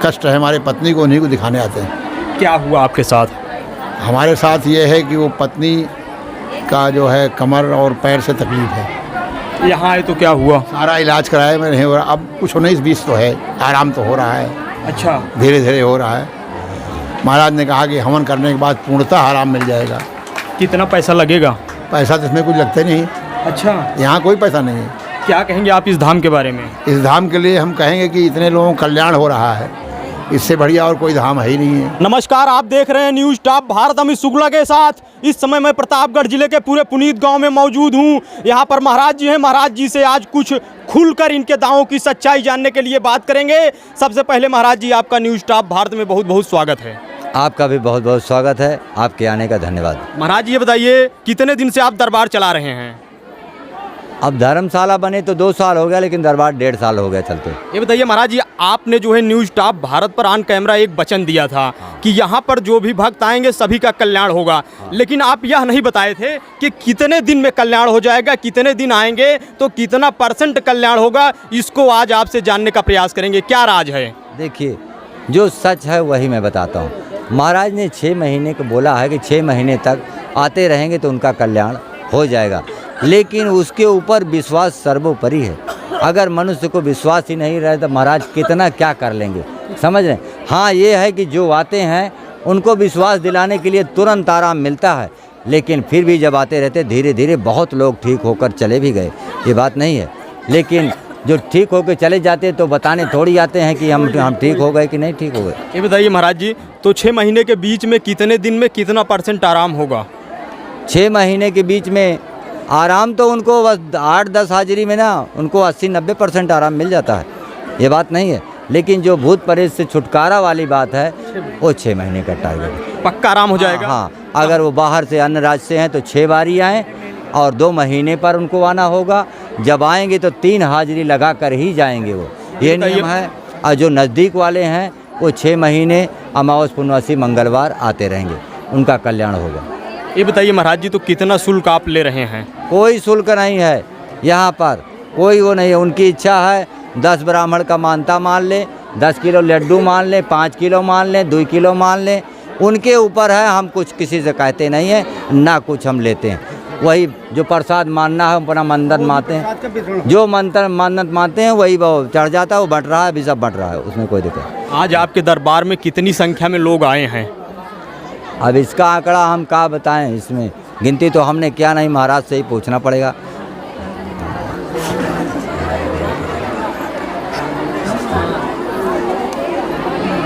कष्ट है हमारे पत्नी को, उन्हीं को दिखाने आते हैं। क्या हुआ आपके साथ? हमारे साथ ये है कि वो पत्नी का जो है कमर और पैर से तकलीफ़ है। यहाँ आए तो क्या हुआ? सारा इलाज कराया मैंने, नहीं हो रहा। अब कुछ 19-20 तो है, आराम तो हो रहा है, अच्छा, धीरे धीरे हो रहा है। महाराज ने कहा कि हवन करने के बाद पूर्णतः आराम मिल जाएगा। कितना पैसा लगेगा? पैसा तो इसमें कुछ लगता नहीं, अच्छा, यहाँ कोई पैसा नहीं है। क्या कहेंगे आप इस धाम के बारे में? इस धाम के लिए हम कहेंगे कि इतने लोगों का कल्याण हो रहा है, इससे बढ़िया और कोई धाम है ही नहीं है। नमस्कार, आप देख रहे हैं न्यूज़ टॉप भारत, अमित शुक्ला के साथ। इस समय मैं प्रतापगढ़ जिले के पूरे पुनीत गांव में मौजूद हूं। यहां पर महाराज जी हैं। महाराज जी से आज कुछ खुलकर इनके दावों की सच्चाई जानने के लिए बात करेंगे। सबसे पहले महाराज जी, आपका न्यूज़ टॉप भारत में बहुत बहुत स्वागत है। आपका भी बहुत बहुत स्वागत है, आपके आने का धन्यवाद। महाराज जी, ये बताइए कितने दिन से आप दरबार चला रहे हैं? अब धर्मशाला बने तो 2 साल हो गया, लेकिन दरबार 1.5 साल हो गया चलते। ये बताइए महाराज जी, आपने जो है न्यूज़ टॉप भारत पर ऑन कैमरा एक वचन दिया था कि यहाँ पर जो भी भक्त आएंगे सभी का कल्याण होगा, लेकिन आप यह नहीं बताए थे कि कितने दिन में कल्याण हो जाएगा, कितने दिन आएंगे तो कितना % कल्याण होगा। इसको आज आपसे जानने का प्रयास करेंगे, क्या राज है? देखिए, जो सच है वही मैं बताता हूँ। महाराज ने 6 महीने को बोला है कि 6 महीने तक आते रहेंगे तो उनका कल्याण हो जाएगा, लेकिन उसके ऊपर विश्वास सर्वोपरि है। अगर मनुष्य को विश्वास ही नहीं रहे तो महाराज कितना क्या कर लेंगे, समझ रहे हैं। हाँ, ये है कि जो आते हैं उनको विश्वास दिलाने के लिए तुरंत आराम मिलता है, लेकिन फिर भी जब आते रहते धीरे धीरे बहुत लोग ठीक होकर चले भी गए, ये बात नहीं है। लेकिन जो ठीक होकर चले जाते तो बताने थोड़ी आते हैं कि हम ठीक हो गए कि नहीं ठीक हो गए। ये बताइए महाराज जी, तो 6 महीने के बीच में कितने दिन में कितना % आराम होगा? 6 महीने के बीच में आराम तो उनको बस 8-10 हाजिरी में ना उनको 80-90% आराम मिल जाता है, ये बात नहीं है। लेकिन जो भूत प्रेत से छुटकारा वाली बात है वो 6 महीने का टारगेट है। पक्का आराम हो जाएगा? हाँ, अगर वो बाहर से अन्य राज्य से हैं तो 6 बारी आएँ और 2 महीने पर उनको आना होगा। जब आएंगे तो 3 हाजिरी लगा कर ही जाएंगे, वो ये नियम है। और जो नज़दीक वाले हैं वो 6 महीने अमावस पूर्णवासी मंगलवार आते रहेंगे, उनका कल्याण होगा। ये बताइए महाराज जी, तो कितना शुल्क आप ले रहे हैं? कोई शुल्क नहीं है यहाँ पर, कोई वो नहीं है। उनकी इच्छा है 10 ब्राह्मण का मानता मान ले, 10 किलो लड्डू मान ले, 5 किलो मान ले, 2 किलो मान ले, उनके ऊपर है। हम कुछ किसी से कहते नहीं हैं, ना कुछ हम लेते हैं। वही जो प्रसाद मानना है अपना मन्नत मानते हैं, जो मन्नत मानते हैं वही वो चढ़ जाता है, वो बट रहा है, अभी सब बट रहा है, उसमें कोई दिक्कत। आज आपके दरबार में कितनी संख्या में लोग आए हैं? अब इसका आंकड़ा हम क्या बताएं, इसमें गिनती तो हमने क्या नहीं, महाराज से ही पूछना पड़ेगा।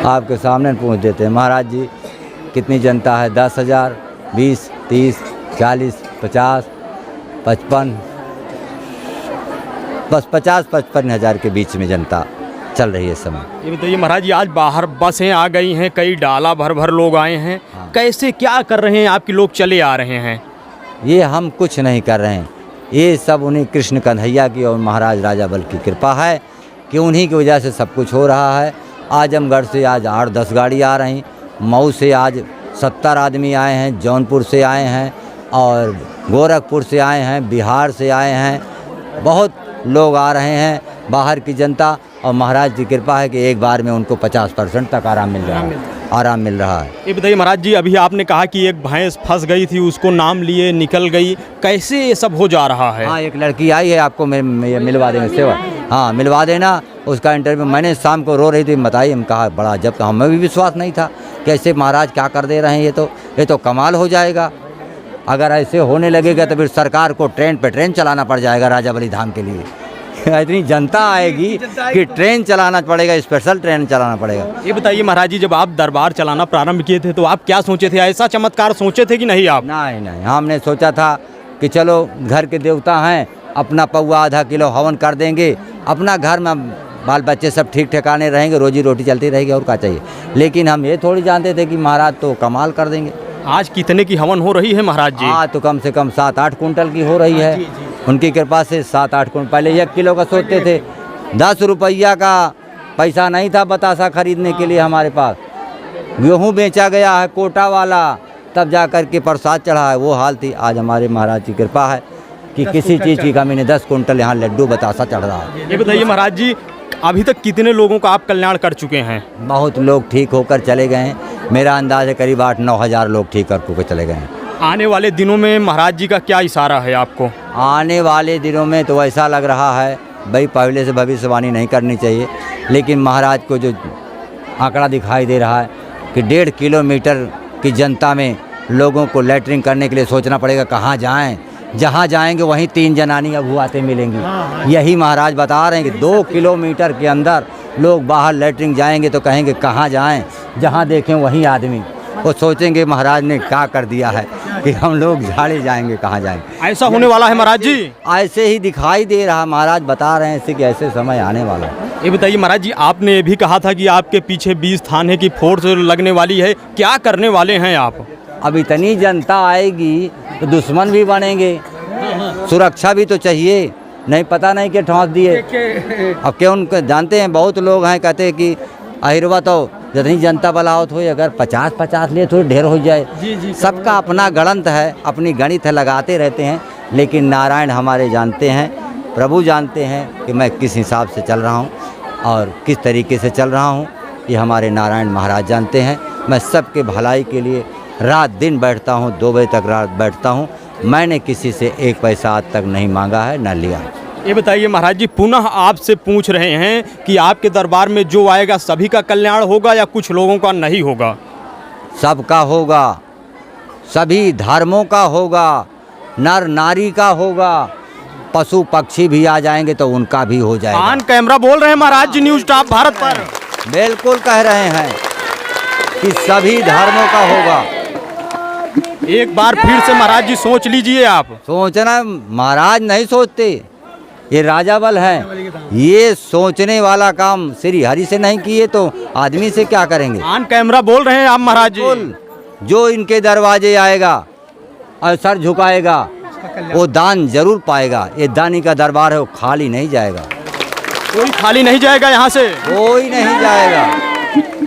आपके सामने पूछ देते हैं महाराज जी, कितनी जनता है? 10,000, 20, 30, 40, 50, 55, बस 50-55 हज़ार के बीच में जनता चल रही है इस समय। ये बताइए महाराज जी, आज बाहर बसें आ गई हैं, कई डाला भर भर लोग आए हैं। हाँ। कैसे क्या कर रहे हैं आपके लोग चले आ रहे हैं? ये हम कुछ नहीं कर रहे हैं, ये सब उन्हीं कृष्ण कन्हैया की और महाराज राजा बल की कृपा है कि उन्हीं की वजह से सब कुछ हो रहा है। आजमगढ़ से आज 8-10 गाड़ी आ रही, मऊ से आज 70 आदमी आए हैं, जौनपुर से आए हैं और गोरखपुर से आए हैं, बिहार से आए हैं, बहुत लोग आ रहे हैं बाहर की जनता। और महाराज की कृपा है कि एक बार में उनको 50% तक आराम मिल रहा है। ये बताइए महाराज जी, अभी आपने कहा कि एक भैंस फंस गई थी, उसको नाम लिए निकल गई, कैसे ये सब हो जा रहा है? हाँ, एक लड़की आई है, आपको मिलवा देंगे सेवा। हाँ, मिलवा देना। उसका इंटरव्यू मैंने शाम को रो रही थी, बताइए। हम कहा बड़ा, जब हमें भी विश्वास नहीं था कैसे महाराज क्या कर दे रहे हैं, ये तो कमाल हो जाएगा। अगर ऐसे होने लगेगा तो फिर सरकार को ट्रेन पे ट्रेन चलाना पड़ जाएगा राजाबली धाम के लिए। इतनी जनता आएगी कि ट्रेन चलाना पड़ेगा, स्पेशल ट्रेन चलाना पड़ेगा। ये बताइए महाराज जी, जब आप दरबार चलाना प्रारंभ किए थे तो आप क्या सोचे थे? ऐसा चमत्कार सोचे थे कि नहीं आप? नहीं, हमने सोचा था कि चलो घर के देवता हैं, अपना पौवा आधा किलो हवन कर देंगे, अपना घर में बाल बच्चे सब ठीक ठिकाने रहेंगे, रोजी रोटी चलती रहेगी, और क्या चाहिए। लेकिन हम ये थोड़ी जानते थे कि महाराज तो कमाल कर देंगे। आज कितने की हवन हो रही है महाराज जी? हाँ, तो कम से कम 7-8 कुंटल की हो रही है। उनकी कृपा से 7-8 कुंटल। पहले 1 किलो का सोचते थे, 10 रुपया का पैसा नहीं था बतासा खरीदने के लिए हमारे पास। गेहूँ बेचा गया है कोटा वाला, तब जा कर के प्रसाद चढ़ा है, वो हाल थी। आज हमारे महाराज की कृपा है कि किसी चीज़ की कमी नहीं, 10 कुंटल यहाँ लड्डू बतासा चढ़ रहा है। ये बताइए महाराज जी, अभी तक कितने लोगों का आप कल्याण कर चुके हैं? बहुत लोग ठीक होकर चले गए हैं। मेरा अंदाज़ है करीब 8-9 हज़ार लोग ठीक होकर चले गए हैं। आने वाले दिनों में महाराज जी का क्या इशारा है आपको? आने वाले दिनों में तो ऐसा लग रहा है भाई, पहले से भविष्यवाणी नहीं करनी चाहिए, लेकिन महाराज को जो आंकड़ा दिखाई दे रहा है कि 1.5 किलोमीटर की जनता में लोगों को लैट्रिन करने के लिए सोचना पड़ेगा कहाँ जाएं। जहाँ जाएंगे वहीं 3 जनानी अगुआते मिलेंगी। यही महाराज बता रहे हैं कि 2 किलोमीटर के अंदर लोग बाहर लैट्रिन जाएंगे तो कहेंगे कहाँ जाएं। जहाँ देखें वहीं आदमी, वो सोचेंगे महाराज ने क्या कर दिया है कि हम लोग झाड़े जाएंगे, कहाँ जाएंगे। ऐसा होने वाला है महाराज जी? ऐसे ही दिखाई दे रहा, महाराज बता रहे हैं ऐसे कि ऐसे समय आने वाला है। ये बताइए महाराज जी, आपने ये भी कहा था कि आपके पीछे 20 थाने की फोर्स लगने वाली है, क्या करने वाले हैं आप? अब इतनी जनता आएगी तो दुश्मन भी बनेंगे, सुरक्षा भी तो चाहिए। नहीं पता नहीं कि ठौंस दिए। अब क्यों उनको जानते हैं, बहुत लोग हैं कहते हैं कि अहिरवा तो जितनी जनता बलावत हो, अगर 50-50 लिए थोड़ी ढेर हो जाए। सबका अपना गणित है, अपनी गणित है, लगाते रहते हैं। लेकिन नारायण हमारे जानते हैं, प्रभु जानते हैं कि मैं किस हिसाब से चल रहा हूँ और किस तरीके से चल रहा हूँ। ये हमारे नारायण महाराज जानते हैं। मैं सबके भलाई के लिए रात दिन बैठता हूँ, 2 बजे तक रात बैठता हूँ। मैंने किसी से 1 पैसा आज तक नहीं मांगा है, न लिया। ये बताइए महाराज जी, पुनः आपसे पूछ रहे हैं कि आपके दरबार में जो आएगा सभी का कल्याण होगा या कुछ लोगों का नहीं होगा? सबका होगा, सभी धर्मों का होगा, नर नारी का होगा, पशु पक्षी भी आ जाएंगे तो उनका भी हो जाएगा। ऑन कैमरा बोल रहे हैं महाराज जी न्यूज़ टॉप भारत पर। बिल्कुल कह रहे हैं कि सभी धर्मों का होगा। एक बार फिर से महाराज जी सोच लीजिए आप। सोचना महाराज नहीं सोचते, ये राजा बल हैं। ये सोचने वाला काम श्री हरि से नहीं किए तो आदमी से क्या करेंगे? ऑन कैमरा बोल रहे हैं आप महाराज जी। जो इनके दरवाजे आएगा और सर झुकाएगा वो दान जरूर पाएगा। ये दानी का दरबार है, वो खाली नहीं जाएगा। कोई खाली नहीं जाएगा यहाँ से? कोई नहीं जाएगा।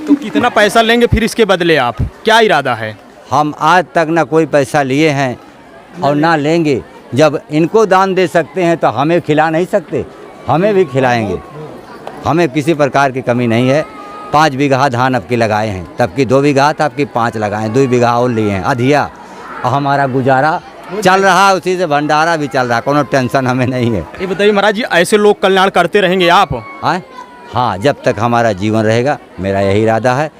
तो कितना पैसा लेंगे फिर इसके बदले आप? क्या इरादा है? हम आज तक ना कोई पैसा लिए हैं और ना लेंगे। जब इनको दान दे सकते हैं तो हमें खिला नहीं सकते? हमें भी खिलाएंगे। हमें किसी प्रकार की कमी नहीं है। 5 बीघा धान अब की लगाए हैं, तब की 2 बीघा था, अब की 5 लगाए, 2 बीघा और लिए हैं अधिया। और हमारा गुजारा चल रहा है, उसी से भंडारा भी चल रहा है, कोनो टेंशन हमें नहीं है। ये बताइए महाराज जी, ऐसे लोग कल्याण करते रहेंगे आप? हाँ, जब तक हमारा जीवन रहेगा मेरा यही इरादा है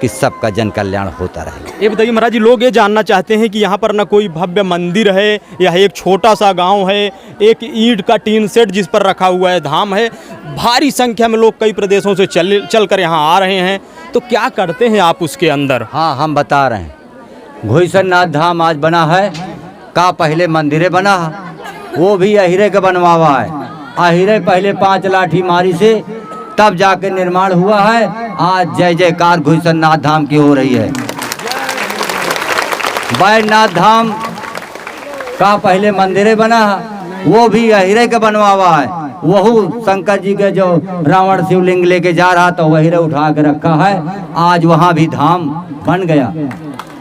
कि सबका जन कल्याण होता रहेगा। ये बताइए महाराज जी, लोग ये जानना चाहते हैं कि यहाँ पर ना कोई भव्य मंदिर है, यह एक छोटा सा गांव है, एक ईंट का टीन सेट जिस पर रखा हुआ है धाम है। भारी संख्या में लोग कई प्रदेशों से चल कर यहाँ आ रहे हैं, तो क्या करते हैं आप उसके अंदर? हाँ, हम बता रहे हैं। घुईसरनाथ धाम आज बना है, का पहले मंदिरे बना है, वो भी अहिरे का बनवावा है। अहिरे पहले 5 लाठी मारी से तब जाके निर्माण हुआ है। आज जय जयकार घुईसरनाथ धाम की हो रही है। बैजनाथ धाम का पहले मंदिरे बना है, वो भी अहिरे का बनवावा है। वही शंकर जी के जो रावण शिवलिंग लेके जा रहा था वही उठा के रखा है। आज वहाँ भी धाम बन गया।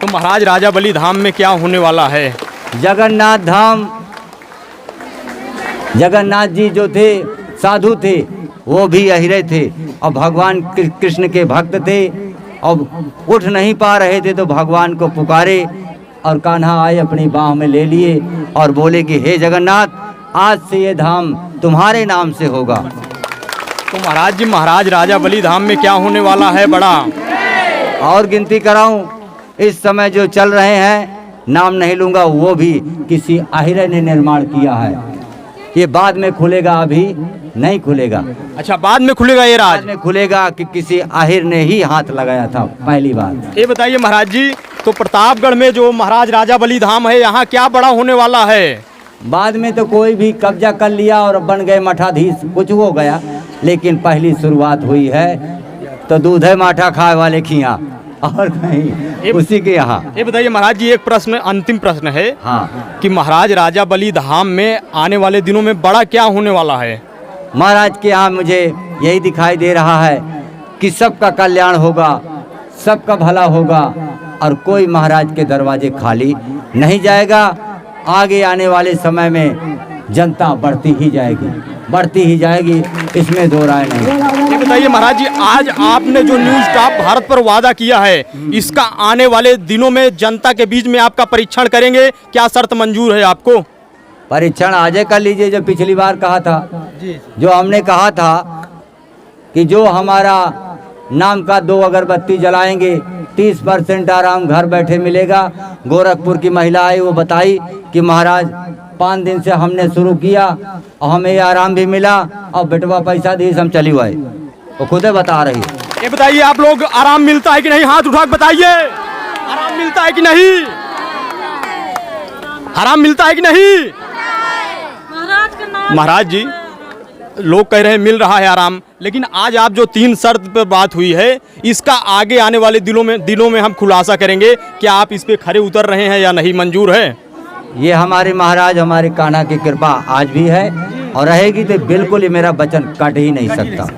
तो महाराज राजा बलि धाम में क्या होने वाला है? जगन्नाथ धाम, जगन्नाथ जी जो थे साधु थे, वो भी अहिरे थे और भगवान कृष्ण के भक्त थे और उठ नहीं पा रहे थे, तो भगवान को पुकारे और कान्हा आए अपनी बाह में ले लिए और बोले कि हे जगन्नाथ, आज से ये धाम तुम्हारे नाम से होगा। तो महाराज जी, महाराज राजा बलि धाम में क्या होने वाला है बड़ा? और गिनती कराऊं, इस समय जो चल रहे हैं, नाम नहीं लूंगा, वो भी किसी अहिरे ने निर्माण किया है। ये बाद में खुलेगा, अभी नहीं खुलेगा। अच्छा, बाद में खुलेगा ये राज? बाद में खुलेगा कि किसी आहिर ने ही हाथ लगाया था पहली बार। ये बताइए महाराज जी, तो प्रतापगढ़ में जो महाराज राजा बलि धाम है, यहाँ क्या बड़ा होने वाला है? बाद में तो कोई भी कब्जा कर लिया और बन गए मठाधीश, कुछ हो गया, लेकिन पहली शुरुआत हुई है तो दूध है माठा खाए वाले खिया और कहीं उसी के यहाँ। ये बताइए महाराज जी, एक प्रश्न, अंतिम प्रश्न है। हाँ, कि महाराज राजा बलि धाम में आने वाले दिनों में बड़ा क्या होने वाला है? महाराज के यहाँ मुझे यही दिखाई दे रहा है कि सबका कल्याण होगा, सबका भला होगा और कोई महाराज के दरवाजे खाली नहीं जाएगा। आगे आने वाले समय में जनता बढ़ती ही जाएगी। बढ़ती ही जाएगी, इसमें दो राय नहीं। ये बताइए महाराज जी, आज आपने जो न्यूज़ टॉप भारत पर वादा किया है, इसका आने वाले दिनों में जनता के बीच में आपका परीक्षण करेंगे, क्या शर्त मंजूर है आपको? परीक्षण आजे कर लीजिए, जो पिछली बार कहा था, जो हमने कहा था कि जो हमारा नाम का 2 अगरबत्ती जलाएंगे 30% आराम घर बैठे मिलेगा। गोरखपुर की महिला आई, वो बताई कि महाराज 5 दिन से हमने शुरू किया और हमें ये आराम भी मिला और बेटवा पैसा दी, हम चली हुए, वो खुदे बता रही है। ये बताइए आप लोग, आराम मिलता है कि नहीं? हाथ उठा के बताइए, आराम मिलता है कि नहीं? आराम मिलता है कि नहीं? महाराज जी, लोग कह रहे हैं मिल रहा है आराम, लेकिन आज आप जो 3 शर्त पर बात हुई है, इसका आगे आने वाले दिनों में हम खुलासा करेंगे, क्या आप इस पे खरे उतर रहे हैं या नहीं, मंजूर है? ये हमारे महाराज, हमारे कान्हा की कृपा आज भी है और रहेगी, तो बिल्कुल ये मेरा वचन कट ही नहीं सकता,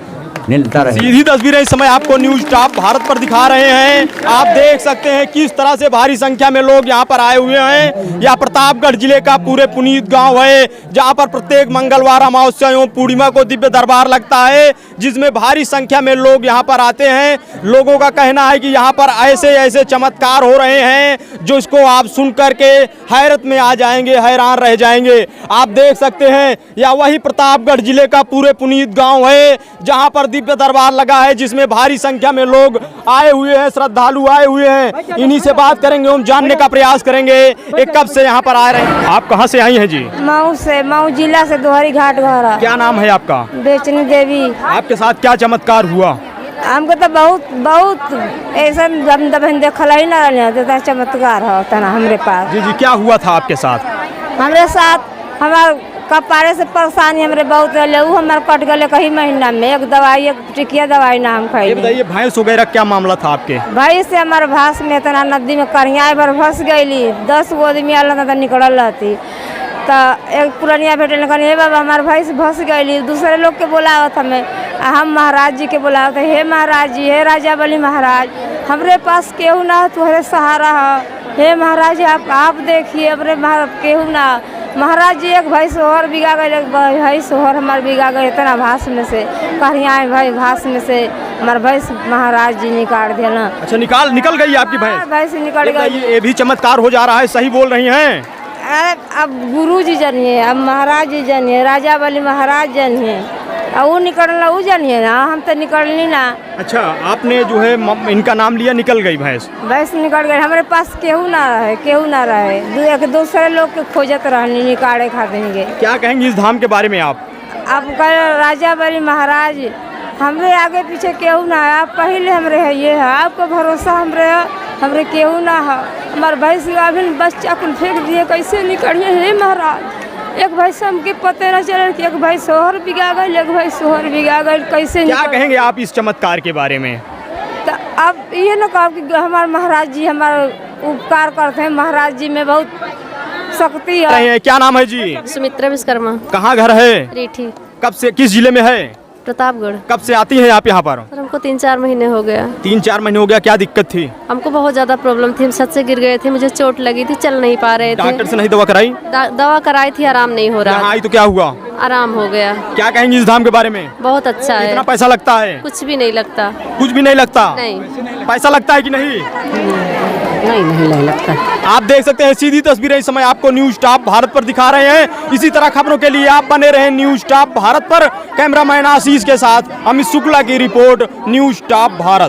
मिलता रहे। सीधी तस्वीरें इस समय आपको न्यूज़ टॉप भारत पर दिखा रहे हैं। आप देख सकते हैं किस तरह से भारी संख्या में लोग यहाँ पर आए हुए हैं। यह प्रतापगढ़ जिले का पूरे पुनीत गांव है, जहाँ पर प्रत्येक मंगलवार, अमावस्या एवं पूर्णिमा को दिव्य दरबार लगता है, जिसमें भारी संख्या में लोग यहाँ पर आते हैं। लोगों का कहना है कि यहाँ पर ऐसे ऐसे चमत्कार हो रहे हैं जो इसको आप सुन करके हैरत में आ जाएंगे, हैरान रह जाएंगे। आप देख सकते हैं यह वही प्रतापगढ़ जिले का पूरे पुनीत गाँव है, जहाँ पर दिव्य दरबार लगा है, जिसमें भारी संख्या में लोग आए हुए हैं, श्रद्धालु आए हुए हैं। इन्हीं से बात करेंगे, हम जानने का प्रयास करेंगे एक कब से यहाँ पर आ रहे हैं। आप कहाँ से आई हैं जी? मऊ से, मऊ जिला से, दोहरी घाट घर। क्या नाम है आपका? बेचनी देवी। आपके साथ क्या चमत्कार हुआ? हमको तो बहुत ऐसा देखल ही ना रहने, चमत्कार होता ना हमरे पास। जी जी, क्या हुआ था आपके साथ? हमरे साथ हमार कपारे से परेशानी हमरे बहुत रहे, वो हमारे कट गए कहीं महीना में। एक दवाई, एक टिकिया दवाई ना हम खाई। बताइए भैंस वगैरह क्या मामला था आपके? भाई से हमारे भास में इतना नदी में करिया भर फंस गई, 10 गो आदमी आल तो निकल रहती, तो एक पुरनिया भेटल हे बाबा हमारे भाई से फंस गई। दूसरे लोग के बोलावत हमें, हम महाराज जी के बोलावत, हे महाराज जी, हे राजा बलि महाराज, हमरे पास केहू ना, तुम्हारे सहारा है, हे महाराज आप देखिए, हमरे केहू ना। महाराज जी एक भाई सोहर बिगा गए, एक भाई सोहर हमारे बिगा गए, इतना भास में से कहिया भाई, भास में से हमारे भाई महाराज जी निकाल दिया ना। अच्छा, निकल गई आपकी भैंस? भैंस निकल गई। ये भी चमत्कार हो जा रहा है, सही बोल रही हैं? अब गुरु जी जानिए, अब महाराज जी जानिए, राजा बलि महाराज जानिए, अब वो निकलना वो जानिए ना, हम तो निकलनी ना। अच्छा, आपने जो है इनका नाम लिया, निकल गई भैंस? भैंस निकल गई, हमारे पास केहू ना रहे, एक दूसरे लोग के खोजत रहनी निकाले खाते। क्या कहेंगे इस धाम के बारे में आप? अब कह राजा बलि महाराज, हमरे आगे पीछे केहू ना है, आप पहले हमरे है, ये है आपको भरोसा हमरे केहू ना है। हमारे भैंस अभी बच्चा कुल फेंक दिए, कैसे निकलिए हे महाराज। एक भाई हमके पते न चले कि एक भाई सोहर बिगा गई, एक भाई सोहर बिगा गई, कैसे। क्या कहेंगे आप इस चमत्कार के बारे में? तो अब ये न कहो कि हमारे महाराज जी हमारा उपकार करते हैं, महाराज जी में बहुत शक्ति है। क्या नाम है जी? सुमित्रा विश्वकर्मा। कहाँ घर है? रीठी। कब से, किस जिले में है? प्रतापगढ़। कब से आती हैं आप यहाँ पर? सर हमको 3-4 महीने हो गया। 3-4 महीने हो गया, क्या दिक्कत थी? हमको बहुत ज़्यादा प्रॉब्लम थी, हम छत से गिर गए थे, मुझे चोट लगी थी, चल नहीं पा रहे थे। डॉक्टर से नहीं दवा कराई? दवा कराई थी, आराम नहीं हो रहा। आई तो क्या हुआ? आराम हो गया। क्या कहेंगे इस धाम के बारे में? बहुत अच्छा है। कितना पैसा लगता है? कुछ भी नहीं लगता। कुछ भी नहीं लगता? नहीं। पैसा लगता है कि नहीं? नहीं लगता। आप देख सकते हैं सीधी तस्वीरें इस समय आपको न्यूज़ टॉप भारत पर दिखा रहे हैं। इसी तरह खबरों के लिए आप बने रहे न्यूज़ टॉप भारत पर। कैमरामैन आशीष के साथ अमित शुक्ला की रिपोर्ट, न्यूज़ टॉप भारत।